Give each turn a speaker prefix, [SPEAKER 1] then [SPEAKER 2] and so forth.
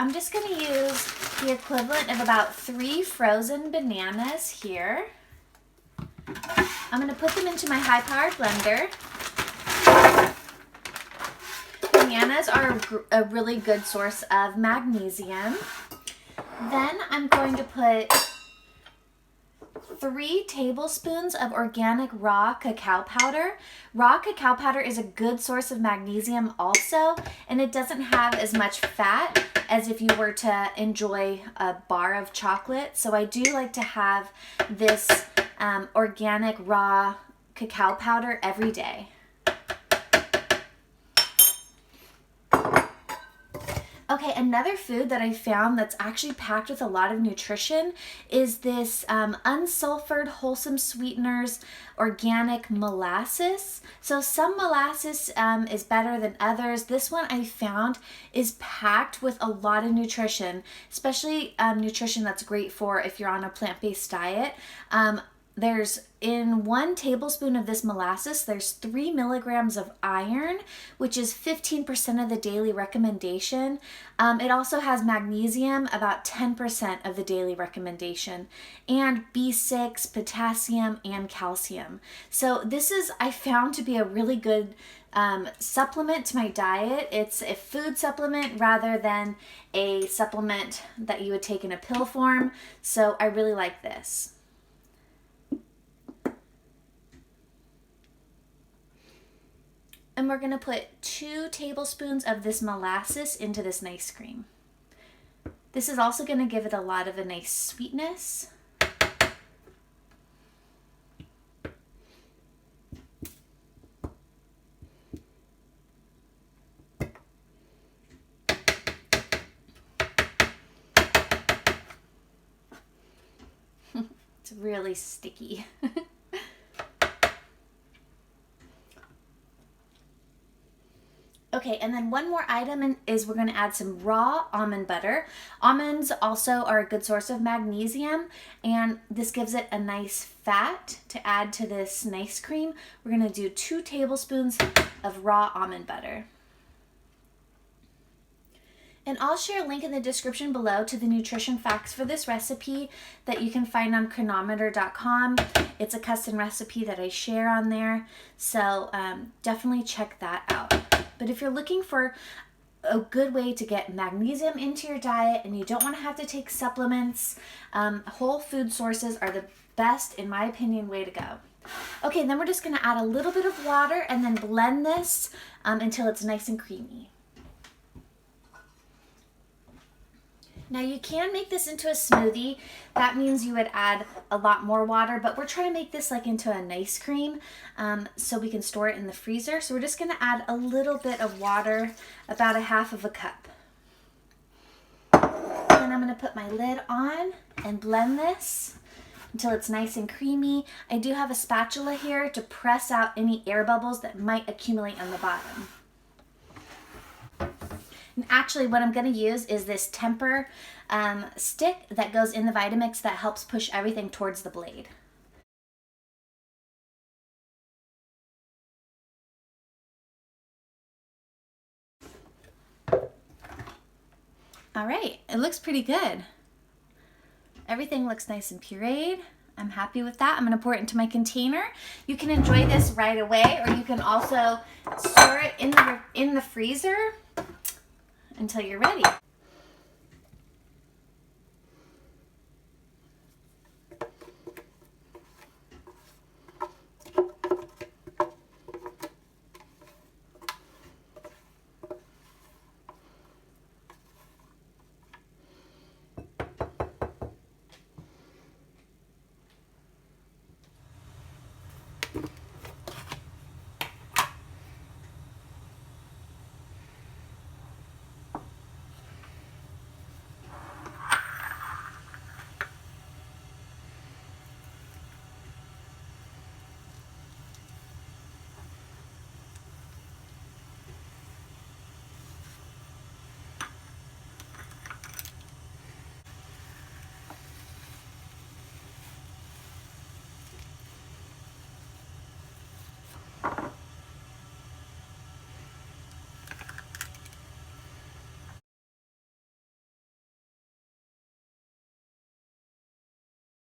[SPEAKER 1] I'm just going to use the equivalent of about 3 frozen bananas here. I'm going to put them into my high-powered blender. Bananas are a really good source of magnesium. Then I'm going to put 3 tablespoons of organic raw cacao powder. Raw cacao powder is a good source of magnesium also, and it doesn't have as much fat as if you were to enjoy a bar of chocolate. So I do like to have this organic raw cacao powder every day. Okay, another food that I found that's actually packed with a lot of nutrition is this unsulfured wholesome sweeteners organic molasses. So some molasses is better than others. This one I found is packed with a lot of nutrition, especially nutrition that's great for if you're on a plant-based diet. There's in 1 tablespoon of this molasses, there's 3 milligrams of iron, which is 15% of the daily recommendation. It also has magnesium, about 10% of the daily recommendation, and B6, potassium, and calcium. So this is, I found to be a really good supplement to my diet. It's a food supplement rather than a supplement that you would take in a pill form. So I really like this. And we're going to put 2 tablespoons of this molasses into this nice cream. This is also going to give it a lot of a nice sweetness. It's really sticky. Okay, and then one more item is we're going to add some raw almond butter. Almonds also are a good source of magnesium, and this gives it a nice fat to add to this nice cream. We're going to do 2 tablespoons of raw almond butter. And I'll share a link in the description below to the nutrition facts for this recipe that you can find on chronometer.com. It's a custom recipe that I share on there, so definitely check that out. But if you're looking for a good way to get magnesium into your diet and you don't want to have to take supplements, whole food sources are the best, in my opinion, way to go. Okay, then we're just going to add a little bit of water and then blend this until it's nice and creamy. Now you can make this into a smoothie. That means you would add a lot more water, but we're trying to make this like into a nice cream so we can store it in the freezer. So we're just gonna add a little bit of water, about 1/2 cup. And I'm gonna put my lid on and blend this until it's nice and creamy. I do have a spatula here to press out any air bubbles that might accumulate on the bottom. And actually what I'm going to use is this temper stick that goes in the Vitamix that helps push everything towards the blade. All right, it looks pretty good. Everything looks nice and pureed. I'm happy with that. I'm going to pour it into my container. You can enjoy this right away, or you can also store it in the freezer until you're ready.